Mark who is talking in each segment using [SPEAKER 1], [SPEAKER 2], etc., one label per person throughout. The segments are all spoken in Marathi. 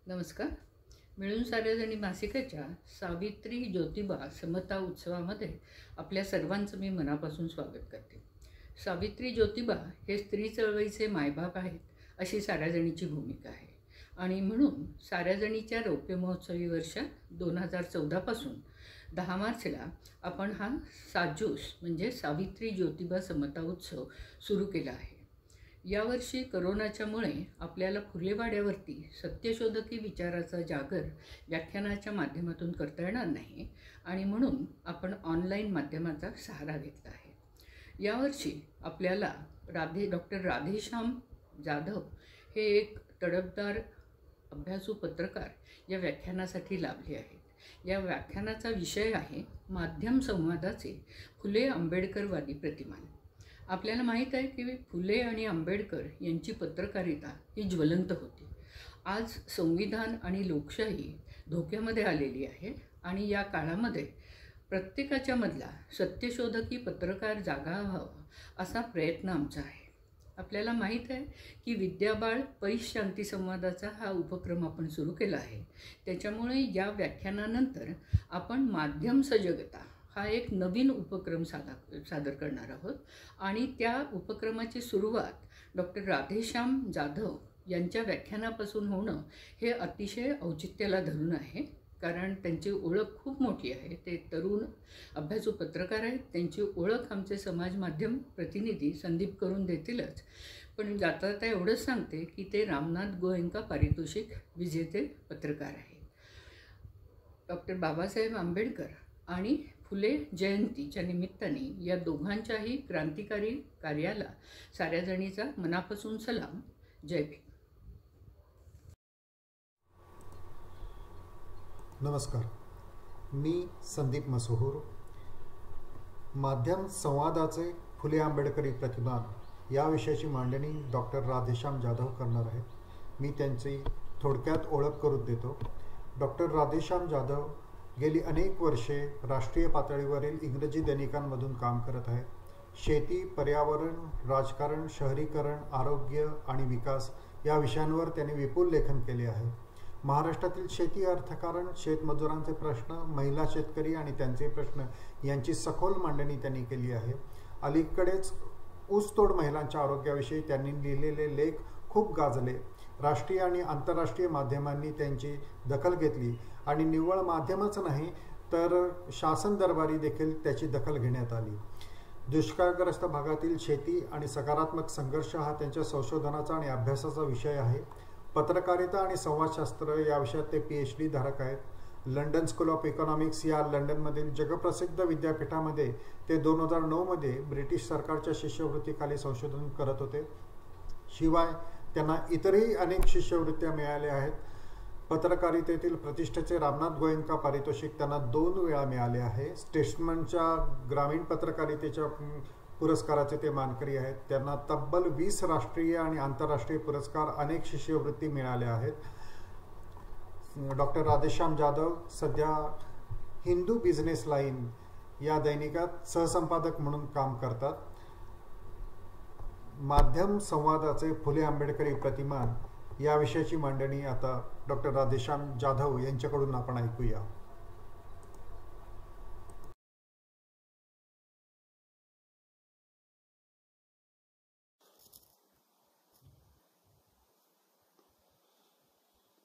[SPEAKER 1] नमस्कार. मिळून साऱ्याजणी मासिकाच्या सावित्री ज्योतिबा समता उत्सवामध्ये आपल्या सर्वांचं मी मनापासून स्वागत करते. सावित्री ज्योतिबा हे स्त्री चळवळीचे मायबाप आहेत अशी साऱ्याजणीची भूमिका आहे आणि म्हणून साऱ्याजणीच्या रौप्य महोत्सवी वर्ष 2014पासून 10 मार्चला आपण हा साजूस म्हणजे सावित्री ज्योतिबा समता उत्सव सुरू केला आहे. यावर्षी करोनाच्यामुळे आपल्याला फुलेवाड्यावरती सत्यशोधकी विचाराचा जागर व्याख्यानाच्या माध्यमातून करता येणार नाही आणि म्हणून आपण ऑनलाईन माध्यमाचा सहारा घेतला आहे. यावर्षी आपल्याला डॉक्टर राधेश्याम जाधव हे एक तडफदार अभ्यासू पत्रकार या व्याख्यानासाठी लाभले आहेत. या व्याख्यानाचा विषय आहे माध्यम संवादाचे फुले आंबेडकरवादी प्रतिमान. आपल्याला माहीत आहे की फुले आणि आंबेडकर यांची पत्रकारिता ही ज्वलंत होती. आज संविधान आणि लोकशाही धोक्यामध्ये आलेली आहे आणि या काळामध्ये प्रत्येकाच्या मधला सत्यशोधकी पत्रकार जागा व्हावा असा प्रयत्न आमचा आहे. आपल्याला माहीत आहे की विद्याबाळ पैश शांती संवादाचा हा उपक्रम आपण सुरू केला आहे. त्याच्यामुळे या व्याख्यानानंतर आपण माध्यम सजगता हा एक नवीन उपक्रम सादर करणार आहोत आणि त्या उपक्रमाची सुरुवात डॉक्टर राधेश्याम जाधव यांच्या व्याख्यानापासून होणं हे अतिशय औचित्याला धरून आहे. कारण त्यांची ओळख खूप मोठी आहे. ते तरुण अभ्यासू पत्रकार आहेत. त्यांची ओळख आमचे समाज माध्यम प्रतिनिधी संदीप करून देतीलच, पण जाता जाता एवढंच सांगते की ते रामनाथ गोयंका पारितोषिक विजेते पत्रकार आहेत. डॉक्टर बाबासाहेब आंबेडकर आणि फुले जयंतीच्या निमित्ताने या दोघांच्याही क्रांतिकारी कार्याला साऱ्याजणीचा मनापासून सलाम. जय भीम.
[SPEAKER 2] नमस्कार, मी संदीप मसहूर. माध्यम संवादाचे फुले आंबेडकरी प्रतिमान या विषयाची मांडणी डॉक्टर राधेश्याम जाधव करणार आहेत. मी त्यांची थोडक्यात ओळख करून देतो. डॉक्टर राधेश्याम जाधव गेली अनेक वर्षे राष्ट्रीय पातळीवरील इंग्रजी दैनिकांमधून काम करत आहेत. शेती, पर्यावरण, राजकारण, शहरीकरण, आरोग्य आणि विकास या विषयांवर त्यांनी विपुल लेखन केले आहे. महाराष्ट्रातील शेती, अर्थकारण, शेतमजुरांचे प्रश्न, महिला शेतकरी आणि त्यांचे प्रश्न यांची सखोल मांडणी त्यांनी केली आहे. अलीकडेच ऊसतोड महिलांच्या आरोग्याविषयी त्यांनी लिहिलेले लेख खूप गाजले. राष्ट्रीय आणि आंतरराष्ट्रीय माध्यमांनी त्यांची दखल घेतली आणि निव्वळ माध्यमच नाही तर शासन दरबारी देखील त्याची दखल घेण्यात आली. दुष्काळग्रस्त भागातील शेती आणि सकारात्मक संघर्ष हा त्यांच्या संशोधनाचा आणि अभ्यासाचा विषय आहे. पत्रकारिता आणि संवादशास्त्र या विषयात ते PhD धारक आहेत. लंडन स्कूल ऑफ इकॉनॉमिक्स या लंडनमधील जगप्रसिद्ध विद्यापीठामध्ये ते 2009मध्ये ब्रिटिश सरकारच्या शिष्यवृत्तीखाली संशोधन करत होते. शिवाय त्यांना इतरही अनेक शिष्यवृत्त्या मिळाल्या आहेत. पत्रकारितेतील प्रतिष्ठेचे रामनाथ गोयंका पारितोषिक त्यांना 2 वेळा मिळाले आहे. स्टेट्समनच्या ग्रामीण पत्रकारितेच्या पुरस्काराचे ते मानकरी आहेत. त्यांना तब्बल 20 राष्ट्रीय आणि आंतरराष्ट्रीय पुरस्कार, अनेक शिष्यवृत्ती मिळाल्या आहेत. डॉक्टर राधेश्याम जाधव सध्या हिंदू बिझनेस लाईन या दैनिकात सहसंपादक म्हणून काम करतात. माध्यम संवादाचे फुले आंबेडकरी प्रतिमान या विषयाची मांडणी आता डॉक्टर राधेश्याम जाधव यांच्याकडून आपण ऐकूया.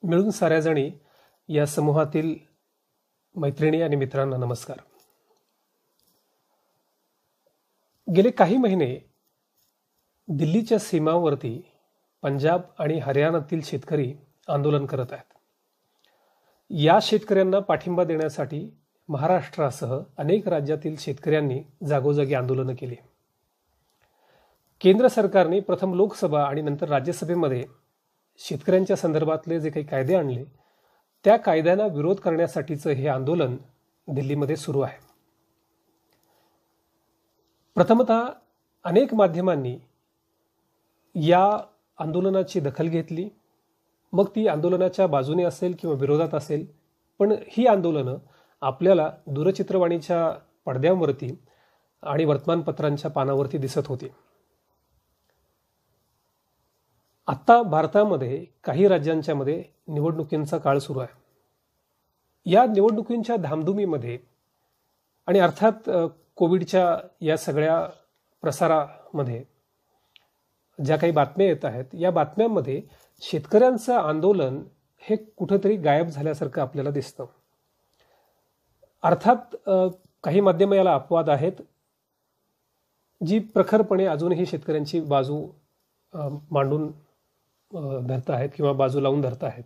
[SPEAKER 3] मिळून साऱ्याजणी या समूहातील मैत्रिणी आणि मित्रांना नमस्कार. गेले काही महिने दिल्लीच्या सीमांवरती पंजाब आणि हरियाणातील शेतकरी आंदोलन करत आहेत. या शेतकऱ्यांना पाठिंबा देण्यासाठी महाराष्ट्रासह अनेक राज्यातील शेतकऱ्यांनी जागोजागी आंदोलनं केली. केंद्र सरकारने प्रथम लोकसभा आणि नंतर राज्यसभेमध्ये शेतकऱ्यांच्या संदर्भातले जे काही कायदे आणले त्या कायद्यांना विरोध करण्यासाठीचं हे आंदोलन दिल्लीमध्ये सुरू आहे. प्रथमतः अनेक माध्यमांनी या आंदोलनाची दखल घेतली. मग ती आंदोलनाच्या बाजूने असेल किंवा विरोधात असेल, पण ही आंदोलनं आपल्याला दूरचित्रवाणीच्या पडद्यांवरती आणि वर्तमानपत्रांच्या पानावरती दिसत होती. आत्ता भारतामध्ये काही राज्यांच्या मध्ये निवडणुकींचा काळ सुरू आहे. या निवडणुकींच्या धामधुमीमध्ये आणि अर्थात कोविडच्या या सगळ्या प्रसारामध्ये ज्या काही बातम्या येत आहेत, या बातम्यांमध्ये शेतकऱ्यांचं आंदोलन हे कुठेतरी गायब झाल्यासारखं आपल्याला दिसतं. अर्थात काही माध्यमं याला अपवाद आहेत, जी प्रखरपणे अजूनही शेतकऱ्यांची बाजू मांडून धरत आहेत किंवा बाजू लावून धरत आहेत.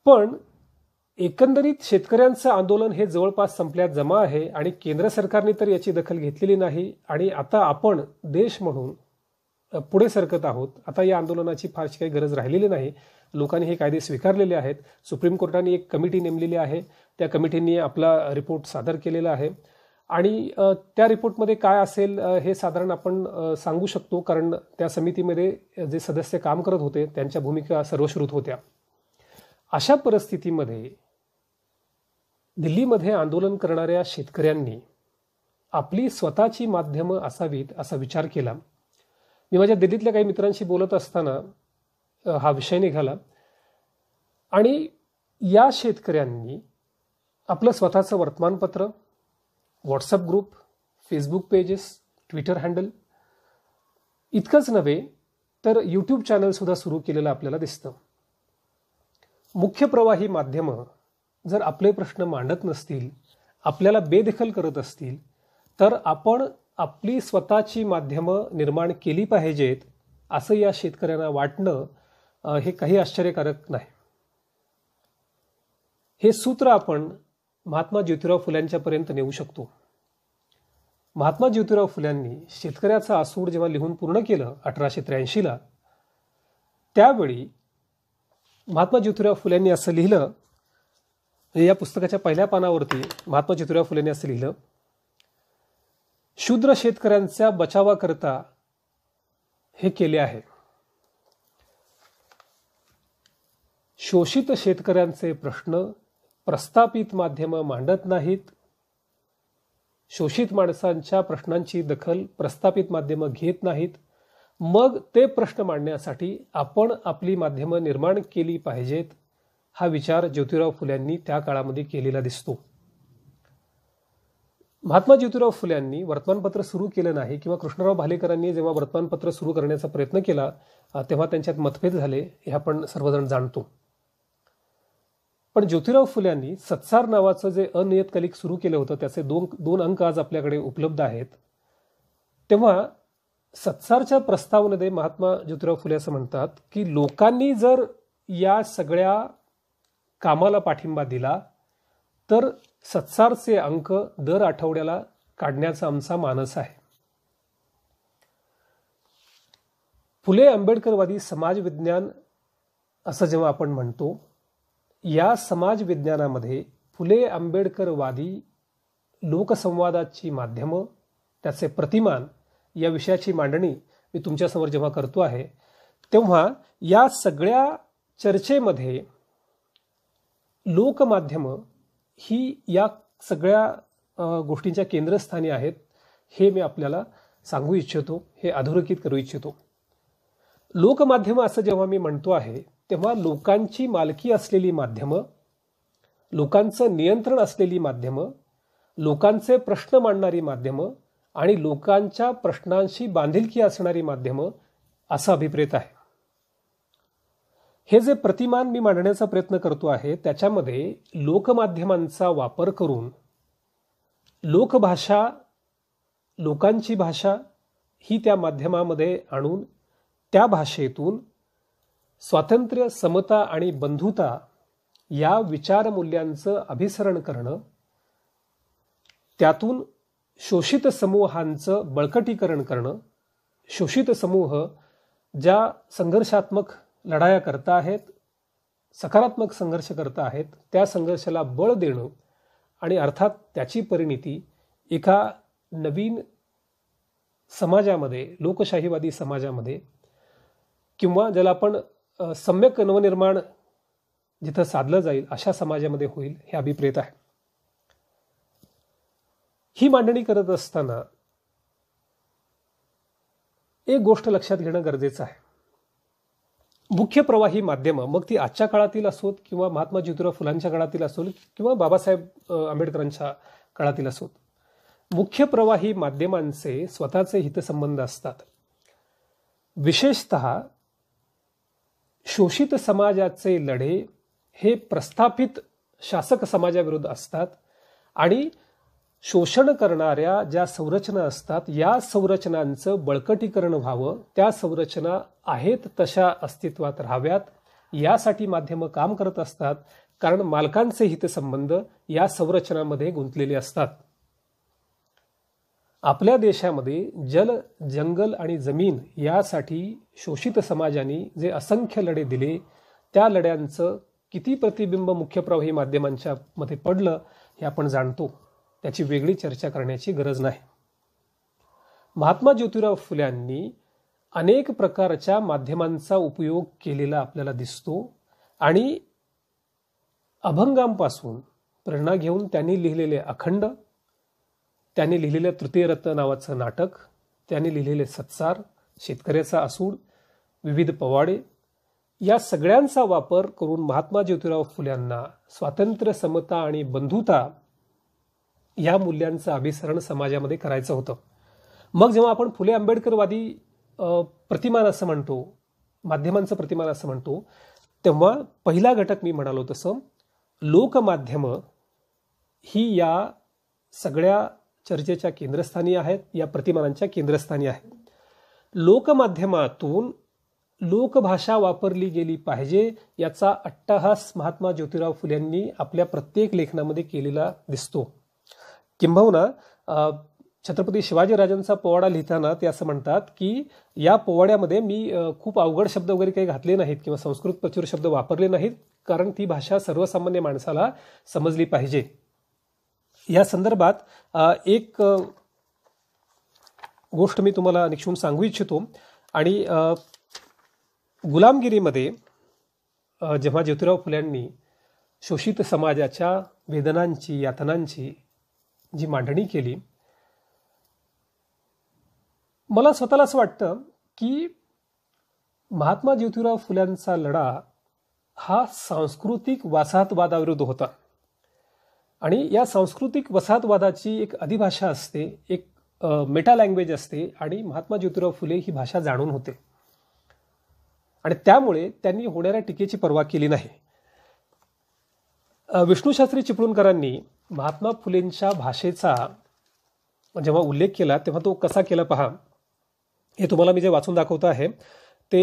[SPEAKER 3] पण एकंदरीत शेतकऱ्यांचं आंदोलन हे जवळपास संपल्यात जमा आहे आणि केंद्र सरकारने तर याची दखल घेतलेली नाही आणि आता आपण देश म्हणून पुढे सरकत आहोत. आता या आंदोलनाची फारशी काही गरज राहिलेली नाही. लोकांनी हे कायदे स्वीकारलेले आहेत. सुप्रीम कोर्टाने एक कमिटी नेमलेली आहे. त्या कमिटीने आपला रिपोर्ट सादर केलेला आहे आणि त्या रिपोर्टमध्ये काय असेल हे साधारण आपण सांगू शकतो, कारण त्या समितीमध्ये जे सदस्य काम करत होते त्यांच्या भूमिका सर्वश्रुत होत्या. अशा परिस्थितीमध्ये दिल्लीमध्ये आंदोलन करणाऱ्या शेतकऱ्यांनी आपली स्वतःची माध्यमं असावीत असा विचार केला. मी माझ्या दिल्लीतल्या काही मित्रांशी बोलत असताना हा विषय निघाला आणि या शेतकऱ्यांनी आपलं स्वतःचं वर्तमानपत्र, WhatsApp group, Facebook pages, Twitter handle इतकंच नव्हे तर यूट्यूब चॅनलसुद्धा सुरू केलेलं आपल्याला दिसतं. मुख्य प्रवाही माध्यमं जर आपले प्रश्न मांडत नसतील, आपल्याला बेदखल करत असतील, तर आपण आपली स्वतःची माध्यमं निर्माण केली पाहिजेत असं या शेतकऱ्यांना वाटणं हे काही आश्चर्यकारक नाही. हे सूत्र आपण महात्मा ज्योतिराव फुल्यांच्यापर्यंत नेऊ शकतो. महात्मा ज्योतिराव फुल्यांनी शेतकऱ्याचं आसूड जेव्हा लिहून पूर्ण केलं 1883ला, त्यावेळी महात्मा ज्योतिराव फुल्यांनी असं लिहिलं, या पुस्तकाच्या पहिल्या पानावरती महात्मा ज्योतिराव फुलेंनी असं लिहिलं, शूद्र शेतकऱ्यांच्या बचावाकरता हे केले आहे. शोषित शेतकऱ्यांचे प्रश्न प्रस्थापित माध्यमं मांडत नाहीत. शोषित माणसांच्या प्रश्नांची दखल प्रस्थापित माध्यमं घेत नाहीत. मग ते प्रश्न मांडण्यासाठी आपण आपली माध्यमं निर्माण केली पाहिजेत, हा विचार ज्योतिराव फुल्यांनी त्या काळामध्ये केलेला दिसतो. महात्मा ज्योतिराव फुल्यांनी वर्तमानपत्र सुरू केलं नाही किंवा कृष्णराव भालेकरांनी जेव्हा वर्तमानपत्र सुरू करण्याचा प्रयत्न केला तेव्हा त्यांच्यात मतभेद झाले, हे आपण सर्वजण जाणतो. पण ज्योतिराव फुल्यांनी सत्सार नावाचं जे अनियतकालिक सुरू केलं होतं, त्याचे दोन अंक आज आपल्याकडे उपलब्ध आहेत. तेव्हा सत्सारच्या प्रस्तावनेमध्ये महात्मा ज्योतिराव फुले असं म्हणतात की लोकांनी जर या सगळ्या कामाला पाठिंबा दिला तर सत्सारचे अंक दर आठवड्याला काढण्याचा आमचा मानस आहे. फुले आंबेडकरवादी समाज विज्ञान असं जेव्हा आपण म्हणतो, या समाज विज्ञानामध्ये फुले आंबेडकरवादी लोकसंवादाची माध्यमं, त्याचे प्रतिमान या विषयाची मांडणी मी तुमच्यासमोर जेव्हा करतो आहे, तेव्हा या सगळ्या चर्चेमध्ये लोकमाध्यमं ही या सगळ्या गोष्टींच्या केंद्रस्थानी आहेत, हे मी आपल्याला सांगू इच्छितो, हे अधोरेखित करू इच्छितो. लोकमाध्यमं असं जेव्हा मी म्हणतो आहे, तेव्हा लोकांची मालकी असलेली माध्यमं, लोकांचं नियंत्रण असलेली माध्यमं, लोकांचे प्रश्न मांडणारी माध्यमं आणि लोकांच्या प्रश्नांशी बांधिलकी असणारी माध्यमं असं अभिप्रेत आहे. हे जे प्रतिमान मी मांडण्याचा प्रयत्न करतो आहे, त्याच्यामध्ये लोकमाध्यमांचा वापर करून लोकभाषा, लोकांची भाषा ही त्या माध्यमामध्ये आणून त्या भाषेतून स्वातंत्र्य, समता आणि बंधुता या विचारमूल्यांचं अभिसरण करणं, त्यातून शोषित समूहांचं बळकटीकरण करणं, शोषित समूह ज्या संघर्षात्मक लढाया करता आहेत, सकारात्मक संघर्ष करता आहेत, त्या संघर्षाला बळ देणं आणि अर्थात त्याची परिणिती एका नवीन समाजामध्ये, लोकशाहीवादी समाजामध्ये किंवा ज्याला आपण सम्यक नवनिर्माण जिथं साधलं जाईल अशा समाजामध्ये होईल, हे अभिप्रेत आहे. ही मांडणी करत असताना एक गोष्ट लक्षात घेणं गरजेचं आहे. मुख्य प्रवाही माध्यमं, मग ती आजच्या काळातील असोत किंवा महात्मा ज्योतिराव फुलांच्या काळातील असोत किंवा बाबासाहेब आंबेडकरांच्या काळातील असोत, मुख्य प्रवाही माध्यमांचे स्वतःचे हितसंबंध असतात. विशेषतः शोषित समाजाचे लढे हे प्रस्थापित शासक समाजाविरुद्ध असतात आणि शोषण करणाऱ्या ज्या संरचना असतात या संरचनांचं बळकटीकरण व्हावं, त्या संरचना आहेत तशा अस्तित्वात राहाव्यात यासाठी माध्यमं काम करत असतात, कारण मालकांचे हितसंबंध या संरचनांमध्ये गुंतलेले असतात. आपल्या देशामध्ये जल, जंगल आणि जमीन यासाठी शोषित समाजांनी जे असंख्य लढे दिले, त्या लढ्यांचं किती प्रतिबिंब मुख्य प्रवाही माध्यमांच्या मध्ये पडलं हे आपण जाणतो. त्याची वेगळी चर्चा करण्याची गरज नाही. महात्मा ज्योतिराव फुल्यांनी अनेक प्रकारच्या माध्यमांचा उपयोग केलेला आपल्याला दिसतो आणि अभंगांपासून प्रेरणा घेऊन त्यांनी लिहिलेले अखंड, त्यांनी लिहिलेलं तृतीयरत्न नावाचं नाटक, त्यांनी लिहिलेले सत्सार, शेतकऱ्याचा असूड, विविध पवाडे या सगळ्यांचा वापर करून महात्मा ज्योतिराव फुल्यांना स्वातंत्र्य, समता आणि बंधुता या मूल्यांचं अभिसरण समाजामध्ये करायचं होतं. मग जेव्हा आपण फुले आंबेडकरवादी प्रतिमान असं म्हणतो, माध्यमांचं प्रतिमान असं म्हणतो, तेव्हा पहिला घटक मी म्हणालो तसं लोकमाध्यमं ही या सगळ्या चर्चेच्या केंद्रस्थानी आहेत, या प्रतिमानांच्या केंद्रस्थानी आहेत. लोकमाध्यमातून लोकभाषा वापरली गेली पाहिजे याचा अट्टहास महात्मा ज्योतिराव फुल्यांनी आपल्या प्रत्येक लेखनामध्ये केलेला दिसतो. किंबहुना छत्रपती शिवाजीराजांचा पोवाडा लिहिताना ते असं म्हणतात की या पोवाड्यामध्ये मी खूप अवघड शब्द वगैरे काही घातले नाहीत किंवा संस्कृत प्रचूर शब्द वापरले नाहीत, कारण ती भाषा सर्वसामान्य माणसाला समजली पाहिजे. या संदर्भात एक गोष्ट मी तुम्हाला निक्षून सांगू इच्छितो. आणि गुलामगिरीमध्ये जेव्हा ज्योतिराव फुल्यांनी शोषित समाजाच्या वेदनांची, यातनांची जी मांडणी केली, मला स्वतःला असं वाटतं की महात्मा ज्योतिराव फुल्यांचा लढा हा सांस्कृतिक वसाहतवादाविरुद्ध होता आणि या सांस्कृतिक वसाहतवादाची एक अधिभाषा असते, एक मेटा लँग्वेज असते आणि महात्मा ज्योतिराव फुले ही भाषा जाणून होते आणि त्यामुळे त्यांनी होणाऱ्या टीकेची पर्वा केली नाही. विष्णूशास्त्री चिपळूणकरांनी महात्मा फुलेंच्या भाषेचा जेव्हा उल्लेख केला तेव्हा तो कसा केला पहा. हे तुम्हाला मी जे वाचून दाखवतो आहे ते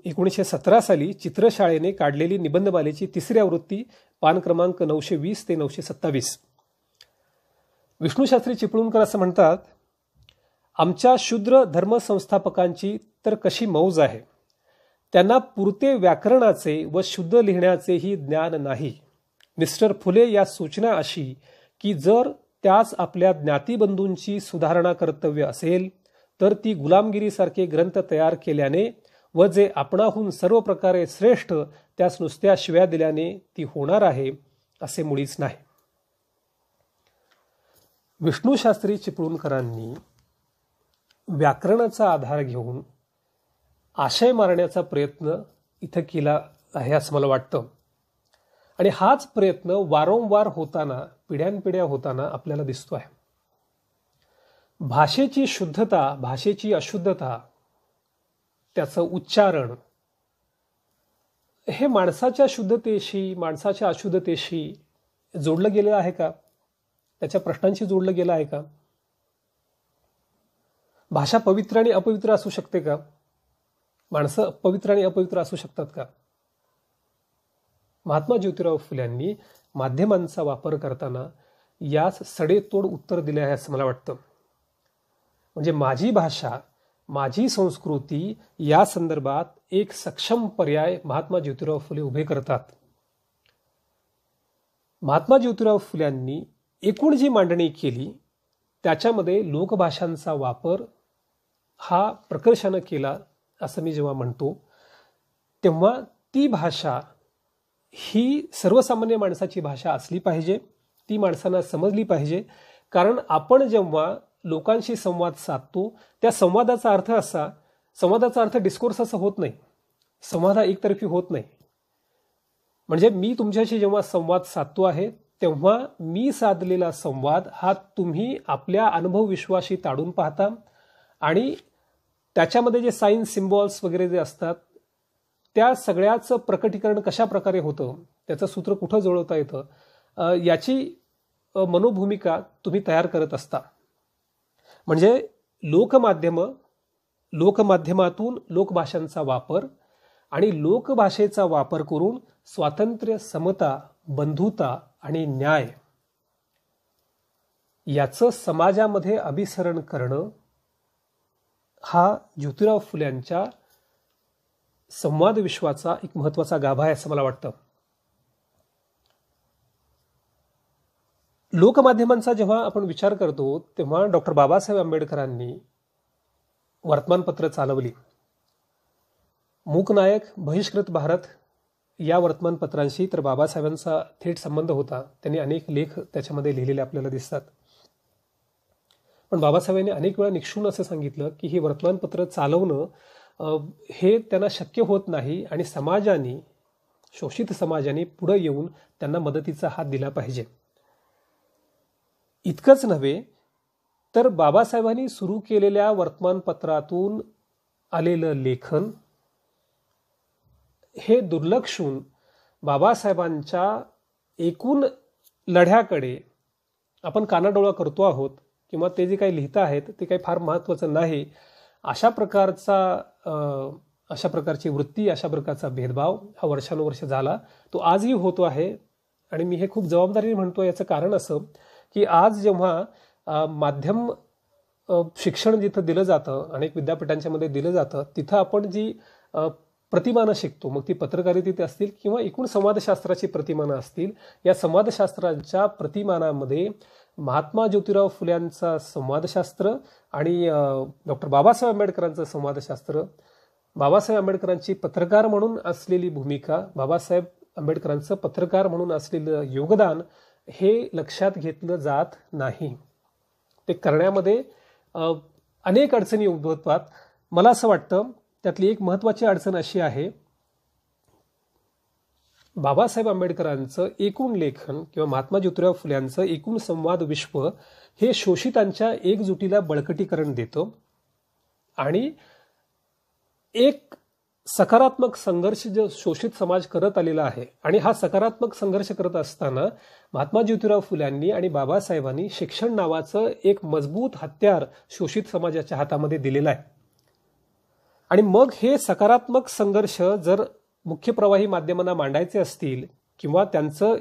[SPEAKER 3] 1917 साली चित्रशाळेने काढलेली निबंधमालेची 3री आवृत्ती, पान क्रमांक 920 ते 927. विष्णूशास्त्री चिपळूणकर असं म्हणतात, आमच्या शूद्र धर्मसंस्थापकांची तर कशी मौज आहे. त्यांना पुरते व्याकरणाचे व शुद्ध लिहिण्याचेही ज्ञान नाही. मिस्टर फुले या सूचना अशी की जर त्यास आपल्या ज्ञातीबंधूंची सुधारणा कर्तव्य असेल तर ती गुलामगिरीसारखे ग्रंथ तयार केल्याने व जे आपणाहून सर्व प्रकारे श्रेष्ठ त्यास नुसत्या शिव्या दिल्याने ती होणार आहे असे मुळीच नाही. विष्णूशास्त्री चिपळूणकरांनी व्याकरणाचा आधार घेऊन आशय मारण्याचा प्रयत्न इथं केला आहे असं मला वाटतं आणि हाच प्रयत्न वारंवार होताना, पिढ्यानपिढ्या होताना आपल्याला दिसतो आहे. भाषेची शुद्धता, भाषेची अशुद्धता, त्याचं उच्चारण हे माणसाच्या शुद्धतेशी, माणसाच्या अशुद्धतेशी जोडलं गेलं आहे का? त्याच्या प्रश्नांशी जोडलं गेलं आहे का? भाषा पवित्र आणि अपवित्र असू शकते का? माणसं पवित्र आणि अपवित्र असू शकतात का? महात्मा ज्योतिराव फुल्यांनी माध्यमांचा वापर करताना यास सडेतोड उत्तर दिले आहे असं मला वाटतं. म्हणजे माझी भाषा, माझी संस्कृती या संदर्भात एक सक्षम पर्याय महात्मा ज्योतिराव फुले उभे करतात. महात्मा ज्योतिराव फुल्यांनी एकूण जी मांडणी केली त्याच्यामध्ये लोकभाषांचा वापर हा प्रकर्षानं केला असं मी जेव्हा म्हणतो तेव्हा ती भाषा ही सर्वसामान्य माणसाची भाषा असली पाहिजे, ती माणसांना समजली पाहिजे. कारण आपण जेव्हा लोकांशी संवाद साधतो, त्या संवादाचा अर्थ डिस्कोर्स असं होत नाही, संवाद हा एकतर्फी होत नाही. म्हणजे मी तुमच्याशी जेव्हा संवाद साधतो आहे तेव्हा मी साधलेला संवाद हा तुम्ही आपल्या अनुभव विश्वाशी ताडून पाहता आणि त्याच्यामध्ये जे साईन सिम्बॉल्स वगैरे जे असतात त्या सगळ्याचं प्रकटीकरण कशा प्रकारे होतं, त्याचं सूत्र कुठं जुळवता येतं, याची मनोभूमिका तुम्ही तयार करत असता. म्हणजे लोकमाध्यमातून लोकभाषांचा वापर आणि लोकभाषेचा वापर करून स्वातंत्र्य, समता, बंधुता आणि न्याय याचं समाजामध्ये अभिसरण करणं हा ज्योतिराव फुल्यांच्या संवाद विश्वाचा एक महत्वाचा गाभा आहे असं मला वाटतं. लोकमाध्यमांचा जेव्हा आपण विचार करतो तेव्हा डॉक्टर बाबासाहेब आंबेडकरांनी वर्तमानपत्र चालवली. मूकनायक, बहिष्कृत भारत या वर्तमानपत्रांशी तर बाबासाहेबांचा थेट संबंध होता. त्यांनी अनेक लेख त्याच्यामध्ये लिहिलेले आपल्याला दिसतात. पण बाबासाहेबांनी अनेक वेळा निक्षून असं सांगितलं की हे वर्तमानपत्र चालवणं हे त्यांना शक्य होत नाही आणि समाजाने, शोषित समाजाने पुढे येऊन त्यांना मदतीचा हात दिला पाहिजे. इतकंच नव्हे तर बाबासाहेबांनी सुरू केलेल्या वर्तमानपत्रातून आलेलं लेखन हे दुर्लक्षून बाबासाहेबांच्या एकूण लढ्याकडे आपण कानाडोळा करतो आहोत किंवा ते जे काही लिहित आहेत ते काही फार महत्त्वाचं नाही, अशा प्रकारची वृत्ती, अशा प्रकारचा भेदभाव हा वर्षानुवर्ष झाला, तो आजही होतो आहे. आणि मी हे खूप जबाबदारीने म्हणतो. याचं कारण असं की आज जेव्हा माध्यम शिक्षण जिथं दिलं जातं, अनेक विद्यापीठांच्या मध्ये दिलं जातं, तिथं आपण जी प्रतिमानं शिकतो, मग ती पत्रकारितेत असतील किंवा एकूण संवादशास्त्राची प्रतिमानं असतील, या संवादशास्त्राच्या प्रतिमानामध्ये महात्मा ज्योतिराव फुल्यांचा संवादशास्त्र आणि डॉक्टर बाबासाहेब आंबेडकरांचं संवादशास्त्र, बाबासाहेब आंबेडकरांची पत्रकार म्हणून असलेली भूमिका, बाबासाहेब आंबेडकरांचं पत्रकार म्हणून असलेलं योगदान हे लक्षात घेतलं जात नाही. ते करण्यामध्ये अनेक अडचणी उद्भवतात. मला असं वाटतं त्यातली एक महत्त्वाची अडचण अशी आहे, बाबासाहेब आंबेडकरांचं एकूण लेखन किंवा महात्मा ज्योतिराव फुल्यांचं एकूण संवाद विश्व हे शोषितांच्या एकजुटीला बळकटीकरण देतं आणि एक सकारात्मक संघर्ष जो शोषित समाज करत आलेला आहे आणि हा सकारात्मक संघर्ष करत असताना महात्मा ज्योतिराव फुल्यांनी आणि बाबासाहेबांनी शिक्षण नावाचं एक मजबूत हत्यार शोषित समाजाच्या हातामध्ये दिलेलं आहे. आणि मग हे सकारात्मक संघर्ष जर मुख्य प्रवाही माध्यमांना मांडायचे असतील किंवा त्यांचं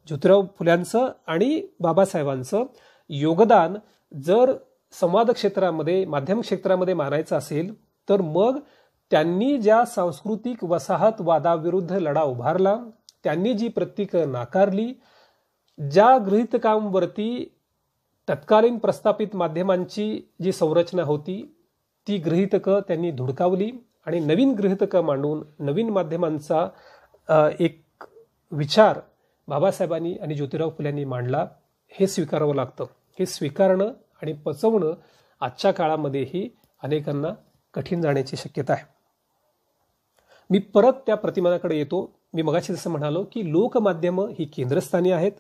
[SPEAKER 3] ज्योतिराव फुल्यांचं आणि बाबासाहेबांचं योगदान जर संवाद क्षेत्रामध्ये, माध्यम क्षेत्रामध्ये मानायचं असेल, तर मग त्यांनी ज्या सांस्कृतिक वसाहतवादाविरुद्ध लढा उभारला, त्यांनी जी प्रतीकं नाकारली, ज्या गृहीतकांवरती तत्कालीन प्रस्थापित माध्यमांची जी संरचना होती ती गृहीतकं त्यांनी धुडकावली आणि नवीन गृहीतकं मांडून नवीन माध्यमांचा एक विचार बाबासाहेबांनी आणि ज्योतिराव फुल्यांनी मांडला. हे स्वीकारावं लागतं. हे स्वीकारणं आणि पचवणं आजच्या काळामध्येही अनेकांना कठीण जाण्याची शक्यता आहे. मी परत त्या प्रतिमानाकडे येतो. मी मगाशी जसं म्हणालो की लोकमाध्यमं ही केंद्रस्थानी आहेत.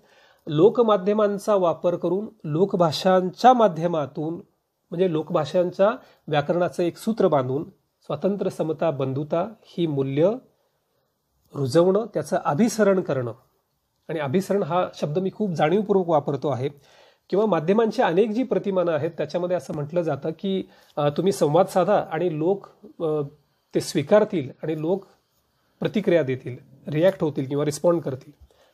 [SPEAKER 3] लोकमाध्यमांचा वापर करून लोकभाषांच्या माध्यमातून, म्हणजे लोकभाषांच्या व्याकरणाचं एक सूत्र बांधून स्वातंत्र्य, समता, बंधुता ही मूल्य रुजवणं, त्याचं अभिसरण करणं. आणि अभिसरण हा शब्द मी खूप जाणीवपूर्वक वापरतो आहे. किंवा माध्यमांची अनेक जी प्रतिमानं आहेत त्याच्यामध्ये असं म्हटलं जातं की तुम्ही संवाद साधा आणि लोक ते स्वीकारतील आणि लोक प्रतिक्रिया देतील, रिॲक्ट होतील किंवा रिस्पॉन्ड करतील.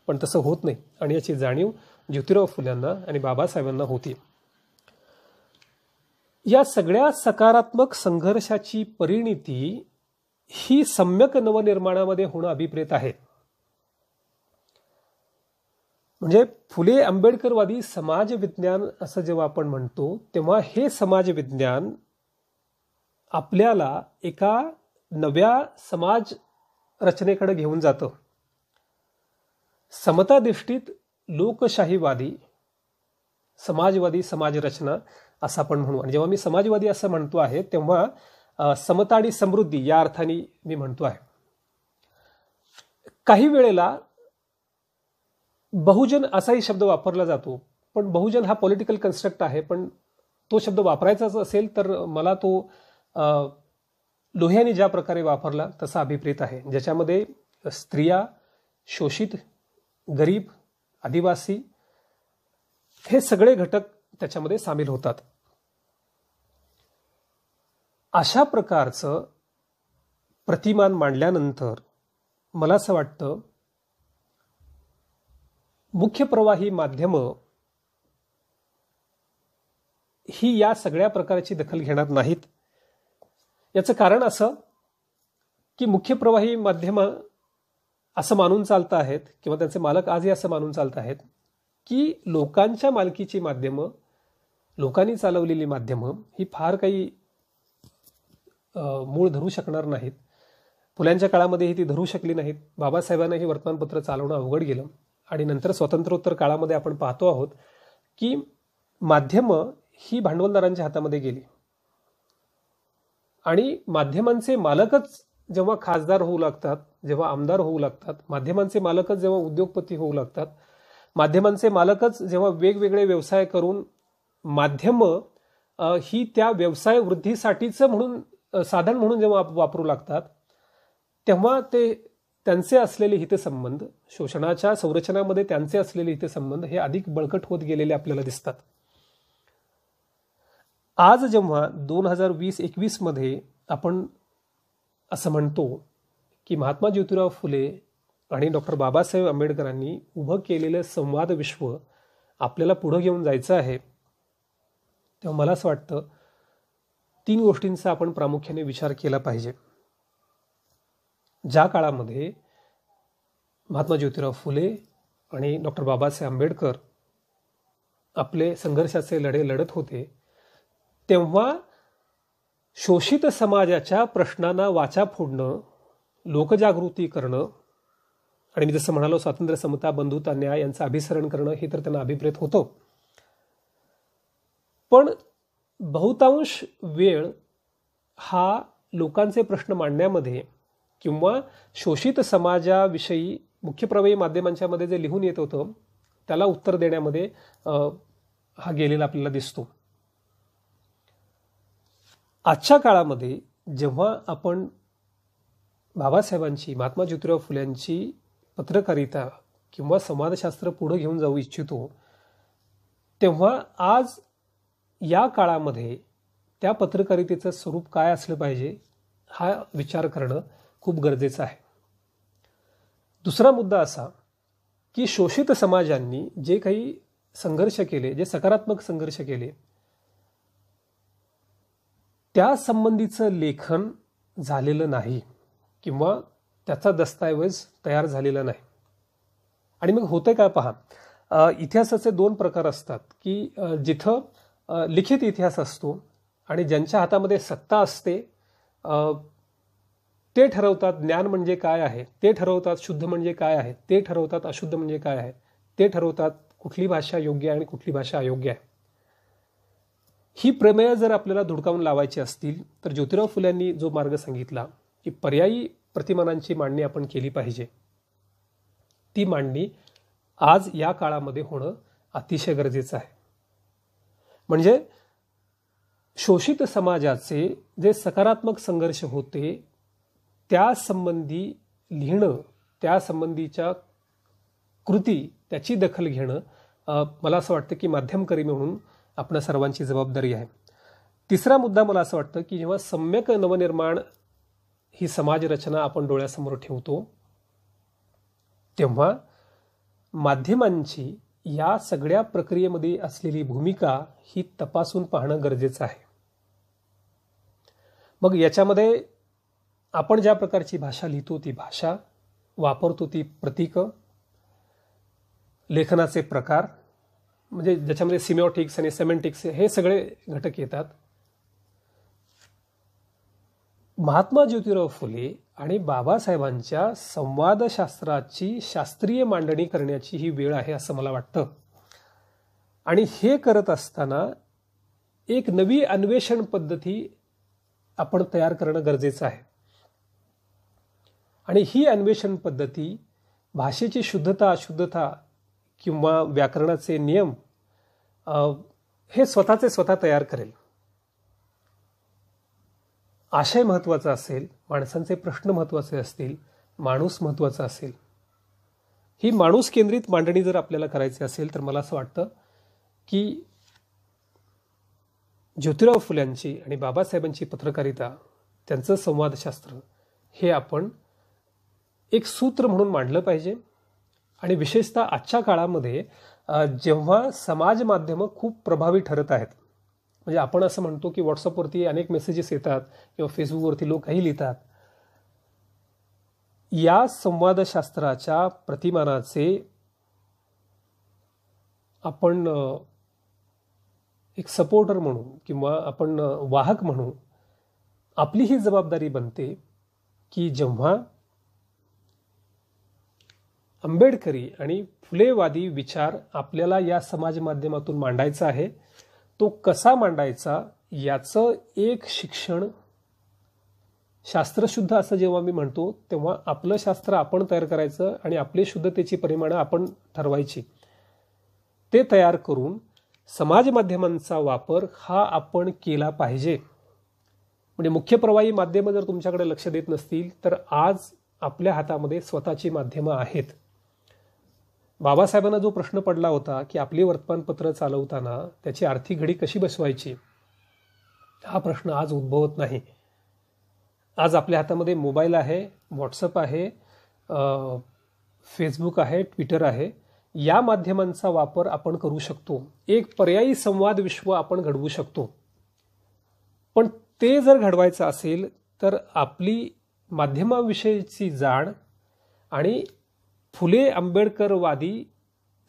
[SPEAKER 3] पण तसं होत नाही आणि याची जाणीव ज्योतिराव फुल्यांना आणि बाबासाहेबांना होती. या सगळ्या सकारात्मक संघर्षाची परिणिती ही सम्यक नवनिर्माणामध्ये होणं अभिप्रेत आहे. म्हणजे फुले आंबेडकरवादी समाज विज्ञान असं जेव्हा आपण म्हणतो तेव्हा हे समाज विज्ञान आपल्याला एका नव्या समाज रचनेकडे घेऊन जातं. समताधिष्ठित लोकशाहीवादी समाजवादी समाजरचना असं आपण म्हणू. आणि जेव्हा मी समाजवादी असं म्हणतो आहे तेव्हा समता आणि समृद्धी या अर्थाने मी म्हणतो आहे. काही वेळेला बहुजन असाही शब्द वापरला जातो, पण बहुजन हा पॉलिटिकल कन्स्ट्रक्ट आहे, पण तो शब्द वापरायचाच असेल तर मला तो लोहियांनी ज्या प्रकारे वापरला तसा अभिप्रेत आहे, ज्याच्यामध्ये स्त्रिया, शोषित, गरीब, आदिवासी हे सगळे घटक त्याच्यामध्ये सामील होतात. अशा प्रकारचं प्रतिमान मांडल्यानंतर मला असं वाटतं मुख्य प्रवाही माध्यमं ही या सगळ्या प्रकारची दखल घेणार नाहीत. याचं कारण असं की मुख्य प्रवाही माध्यमं असं मानून चालत आहेत किंवा त्यांचे मालक आजही असं मानून चालत आहेत की लोकांच्या मालकीची माध्यमं, लोकांनी चालवलेली माध्यमं ही फार काही मूळ धरू शकणार नाहीत. फुल्यांच्या काळामध्येही ती धरू शकली नाहीत. बाबासाहेबांना ही वर्तमानपत्र चालवणं अवघड गेलं. आणि नंतर स्वातंत्र्योत्तर काळामध्ये आपण पाहतो आहोत की माध्यमं ही भांडवलदारांच्या हातामध्ये गेली आणि माध्यमांचे मालकच जेव्हा खासदार होऊ लागतात, जेव्हा आमदार होऊ लागतात, माध्यमांचे मालकच जेव्हा उद्योगपती होऊ लागतात, माध्यमांचे मालकच जेव्हा वेगवेगळे व्यवसाय करून माध्यमं ही त्या व्यवसाय वृद्धीसाठीचं म्हणून साधन म्हणून जेव्हा वापरू लागतात, तेव्हा ते त्यांचे असलेले हितसंबंध, शोषणाच्या संरचनामध्ये त्यांचे असलेले हितसंबंध हे अधिक बळकट होत गेलेले आपल्याला दिसतात. आज जेव्हा 2020-21 मध्ये आपण असं म्हणतो की महात्मा ज्योतिराव फुले आणि डॉक्टर बाबासाहेब आंबेडकरांनी उभं केलेलं संवाद विश्व आपल्याला पुढं घेऊन जायचं आहे, तेव्हा मला असं वाटतं 3 गोष्टींचा आपण प्रामुख्याने विचार केला पाहिजे. ज्या काळामध्ये महात्मा ज्योतिराव फुले आणि डॉक्टर बाबासाहेब आंबेडकर आपले संघर्षाचे लढे लढत होते, तेव्हा शोषित समाजाच्या प्रश्नांना वाचा फोडणं, लोकजागृती करणं आणि मी जसं म्हणालो स्वातंत्र्य, समता, बंधुता, न्याय यांचं अभिसरण करणं हे तर त्यांना अभिप्रेत होतं. पण बहुतांश वेळ हा लोकांचे प्रश्न मांडण्यामध्ये किंवा शोषित समाजाविषयी मुख्य प्रवाही माध्यमांच्या मध्ये जे लिहून येत होतं त्याला उत्तर देण्यामध्ये हा गेलेला आपल्याला दिसतो. आजच्या काळामध्ये जेव्हा आपण बाबासाहेबांची, महात्मा ज्योतिराव फुल्यांची पत्रकारिता किंवा समाजशास्त्र पुढे घेऊन जाऊ इच्छितो, तेव्हा आज या काळामध्ये त्या पत्रकारितेचं स्वरूप काय असलं पाहिजे हा विचार करणं खूप गरजेचं आहे. दुसरा मुद्दा असा की शोषित समाजांनी जे काही संघर्ष केले, जे सकारात्मक संघर्ष केले, त्या संबंधीचं लेखन झालेलं नाही किंवा त्याचा दस्तऐवज तयार झालेला नाही. आणि मग होतंय काय पहा, इतिहासाचे 2 प्रकार असतात की जिथं लिखित इतिहास असतो आणि ज्यांच्या हातामध्ये सत्ता असते ते ठरवतात ज्ञान म्हणजे काय आहे, ते ठरवतात शुद्ध म्हणजे काय आहे, ते ठरवतात अशुद्ध म्हणजे काय आहे, ते ठरवतात कुठली भाषा योग्य आहे आणि कुठली भाषा अयोग्य आहे. ही प्रमेय जर आपल्याला धुडकावून लावायची असतील तर ज्योतिराव फुल्यांनी जो मार्ग सांगितला की पर्यायी प्रतिमानांची मांडणी आपण केली पाहिजे, ती मांडणी आज या काळामध्ये होणं अतिशय गरजेचं आहे. म्हणजे शोषित समाजाचे जे सकारात्मक संघर्ष होते त्या संबंधी लिहिणं, त्या संबंधीच्या कृती, त्याची दखल घेणं मला असं वाटतं की माध्यमकर्मी म्हणून आपल्या सर्वांची जबाबदारी आहे. तिसरा मुद्दा मला असं वाटतं की जेव्हा सम्यक नवनिर्माण ही समाजरचना आपण डोळ्यासमोर ठेवतो, तेव्हा माध्यमांची या सगळ्या प्रक्रियेमध्ये असलेली भूमिका ही तपासून पाहणं गरजेचं आहे. मग याच्यामध्ये आपण ज्या प्रकारची भाषा लिहितो ती भाषा, वापरतो ती प्रतीकं, लेखनाचे प्रकार, म्हणजे ज्याच्यामध्ये सिमिओटिक्स आणि सेमेंटिक्स हे सगळे घटक येतात. महात्मा ज्योतिराव फुले आणि बाबासाहेबांच्या संवादशास्त्राची शास्त्रीय मांडणी करण्याची ही वेळ आहे असं मला वाटतं. आणि हे करत असताना एक नवी अन्वेषण पद्धती आपण तयार करणं गरजेचं आहे. आणि ही अन्वेषण पद्धती भाषेची शुद्धता अशुद्धता किंवा व्याकरणाचे नियम हे स्वतःचे स्वतः तयार करेल. आशय महत्त्वाचा असेल, माणसांचे प्रश्न महत्त्वाचे असतील, माणूस महत्त्वाचा असेल. ही माणूस केंद्रित मांडणी जर आपल्याला करायची असेल तर मला असं वाटतं की ज्योतिराव फुल्यांची आणि बाबासाहेबांची पत्रकारिता, त्यांचं संवादशास्त्र हे आपण एक सूत्र म्हणून मांडलं पाहिजे. आणि विशेषतः आजच्या काळामध्ये जेव्हा समाज माध्यमं खूप प्रभावी ठरत आहेत, म्हणजे आपण असं म्हणतो की व्हॉट्सअपवरती अनेक मेसेजेस येतात किंवा फेसबुकवरती लोक काही लिहितात, या संवादशास्त्राच्या प्रतिमानाचे आपण एक सपोर्टर म्हणून किंवा आपण वाहक म्हणून आपली ही जबाबदारी बनते की जेव्हा आंबेडकरी आणि फुलेवादी विचार आपल्याला या समाज माध्यमातून मांडायचा आहे, तो कसा मांडायचा याचं एक शिक्षण, शास्त्रशुद्ध असं जेव्हा मी म्हणतो तेव्हा आपलं शास्त्र आपण तयार करायचं आणि आपली शुद्धतेची परिमाणं आपण ठरवायची. ते तयार करून समाज माध्यमांचा वापर हा आपण केला पाहिजे. म्हणजे मुख्य प्रवाही माध्यमं जर तुमच्याकडे लक्ष देत नसतील तर आज आपल्या हातामध्ये स्वतःची माध्यमं आहेत. बाबासाहेबांना जो प्रश्न पडला होता की आपली वर्तमानपत्र चालवताना त्याची आर्थिक घडी कशी बसवायची, हा प्रश्न आज उद्भवत नाही. आज आपल्या हातामध्ये मोबाईल आहे, व्हॉट्सअप आहे, फेसबुक आहे, ट्विटर आहे. या माध्यमांचा वापर आपण करू शकतो. एक पर्यायी संवाद विश्व आपण घडवू शकतो. पण ते जर घडवायचं असेल तर आपली माध्यमाविषयीची जाण आणि फुले आंबेडकरवादी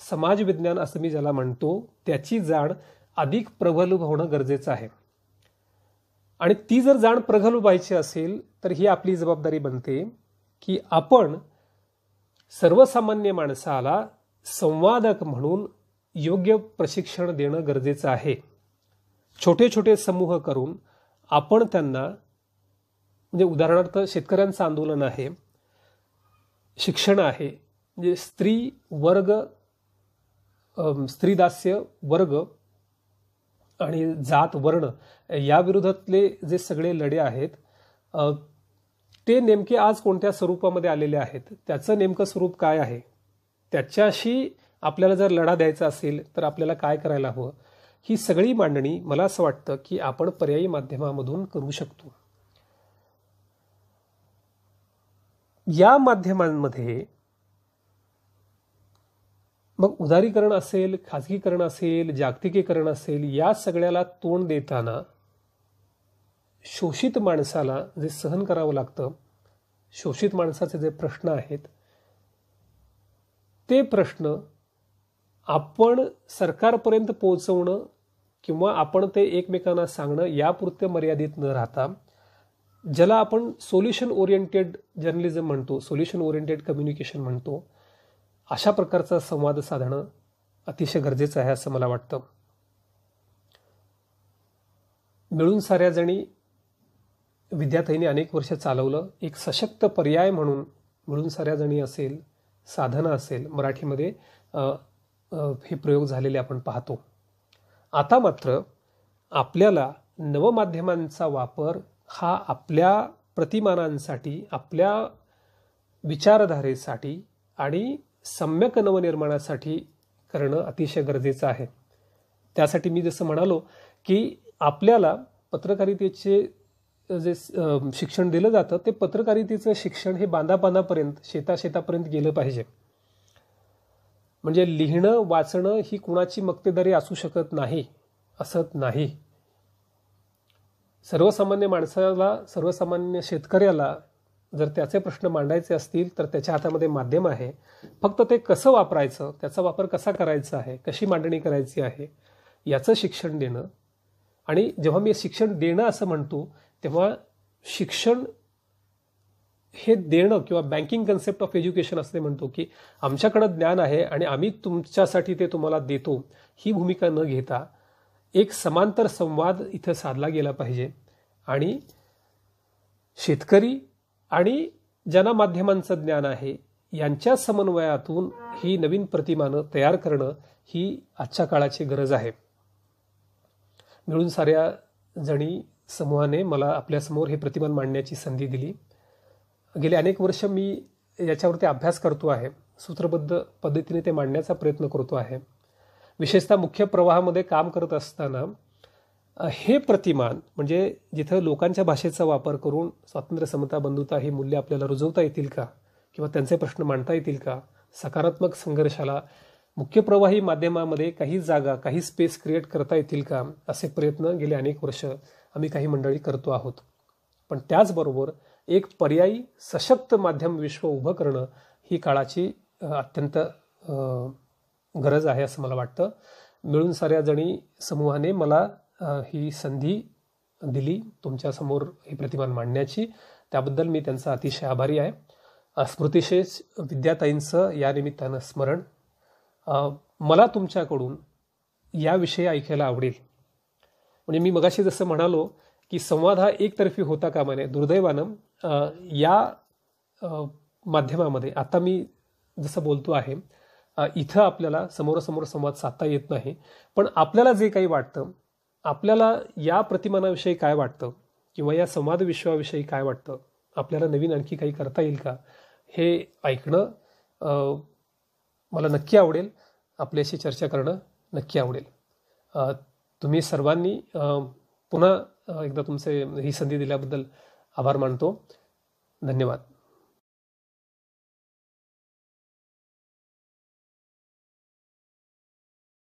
[SPEAKER 3] समाज विज्ञान असं मी ज्याला म्हणतो त्याची जाण अधिक प्रगल्भ होणं गरजेचं आहे. आणि ती जर जाण प्रगल्भ व्हायची असेल तर ही आपली जबाबदारी बनते की आपण सर्वसामान्य माणसाला संवादक म्हणून योग्य प्रशिक्षण देणं गरजेचं आहे. छोटे छोटे समूह करून आपण त्यांना, म्हणजे उदाहरणार्थ शेतकऱ्यांचं आंदोलन आहे, शिक्षण आहे, म्हणजे स्त्रीदास्य वर्ग आणि जात वर्ण या विरोधातले जे सगळे लढे आहेत ते नेमके आज कोणत्या स्वरूपामध्ये आलेले आहेत, त्याचं नेमकं स्वरूप काय आहे, त्याच्याशी आपल्याला जर लढा द्यायचा असेल तर आपल्याला काय करायला हवं, ही सगळी मांडणी मला असं वाटतं की आपण पर्यायी माध्यमामधून करू शकतो. या माध्यमांमध्ये मग उदारीकरण असेल, खाजगीकरण असेल, जागतिकीकरण असेल, या सगळ्याला तोंड देताना शोषित माणसाला जे सहन करावं लागतं, शोषित माणसाचे जे प्रश्न आहेत ते प्रश्न आपण सरकारपर्यंत पोहोचवणं किंवा आपण ते एकमेकांना सांगणं यापुरते मर्यादित न राहता, ज्याला आपण सोल्युशन ओरिएंटेड जर्नलिझम म्हणतो, सोल्युशन ओरिएंटेड कम्युनिकेशन म्हणतो, अशा प्रकारचा संवाद साधणं अतिशय गरजेचं आहे असं मला वाटतं. मिळून साऱ्या जणी विद्याताईंनी अनेक वर्ष चालवलं. एक सशक्त पर्याय म्हणून मिळून साऱ्या जणी असेल, साधना असेल, मराठीमध्ये हे प्रयोग झालेले आपण पाहतो. आता मात्र आपल्याला नवमाध्यमांचा वापर हा आपल्या प्रतिमानांसाठी, आपल्या विचारधारेसाठी आणि सम्यक नवनिर्माणासाठी करणं अतिशय गरजेचं आहे. त्यासाठी मी जसं म्हणालो की आपल्याला पत्रकारितेचे जे शिक्षण दिलं जातं ते पत्रकारितेचं शिक्षण हे बांधाबांधापर्यंत, शेतापर्यंत गेलं पाहिजे. म्हणजे लिहिणं वाचणं ही कुणाची मक्तेदारी असू शकत नाही, असत नाही. सर्वसामान्य माणसाला, सर्वसामान्य शेतकऱ्याला जर त्याचे प्रश्न मांडायचे असतील तर त्याच्या हातामध्ये माध्यम आहे. फक्त ते कसं वापरायचं, त्याचा वापर कसा करायचा आहे, कशी मांडणी करायची आहे याचं शिक्षण देणं. आणि जेव्हा मी शिक्षण देणं असं म्हणतो तेव्हा शिक्षण हे देणं किंवा बँकिंग कन्सेप्ट ऑफ एज्युकेशन असं म्हणतो की आमच्याकडं ज्ञान आहे आणि आम्ही तुमच्यासाठी ते तुम्हाला देतो, ही भूमिका न घेता एक समांतर संवाद इथं साधला गेला पाहिजे आणि शेतकरी आणि ज्यांना माध्यमांचं ज्ञान आहे यांच्या समन्वयातून ही नवीन प्रतिमानं तयार करणं ही आजच्या काळाची गरज आहे. मिळून साऱ्या जणी समूहाने मला आपल्यासमोर हे प्रतिमान मांडण्याची संधी दिली. गेले अनेक वर्ष मी याच्यावरती अभ्यास करतो आहे, सूत्रबद्ध पद्धतीने ते मांडण्याचा प्रयत्न करतो आहे. विशेषतः मुख्य प्रवाहामध्ये काम करत असताना हे प्रतिमान म्हणजे जिथं लोकांच्या भाषेचा वापर करून स्वातंत्र्य, समता, बंधुता ही मूल्य आपल्याला रुजवता येतील का किंवा त्यांचे प्रश्न मांडता येतील का, सकारात्मक संघर्षाला मुख्य प्रवाही माध्यमामध्ये काही जागा, काही स्पेस क्रिएट करता येतील का, असे प्रयत्न गेले अनेक वर्ष आम्ही काही मंडळी करतो आहोत. पण त्याचबरोबर एक पर्यायी सशक्त माध्यम विश्व उभं करणं ही काळाची अत्यंत गरज आहे असं मला वाटतं. मिळून साऱ्या जणी समूहाने मला ही संधी दिली तुमच्यासमोर ही प्रतिमान मांडण्याची, त्याबद्दल मी त्यांचा अतिशय आभारी आहे. स्मृतिशेष विद्याताईंचं या निमित्तानं स्मरण. मला तुमच्याकडून याविषयी ऐकायला आवडेल. म्हणजे मी मगाशी जसं म्हणालो की संवाद हा एकतर्फी होता कामा नये. दुर्दैवानं या माध्यमामध्ये आता मी जसं बोलतो आहे इथं आपल्याला समोरासमोर संवाद साधता येत नाही. पण आपल्याला जे काही वाटतं, आपल्याला या प्रतिमानाविषयी काय वाटतं किंवा या संवाद विश्वाविषयी काय वाटतं, आपल्याला नवीन आणखी काही करता येईल का, हे ऐकणं मला नक्की आवडेल. आपल्याशी चर्चा करणं नक्की आवडेल. तुम्ही सर्वांनी पुन्हा एकदा तुमचे ही संधी दिल्याबद्दल आभार मानतो. धन्यवाद.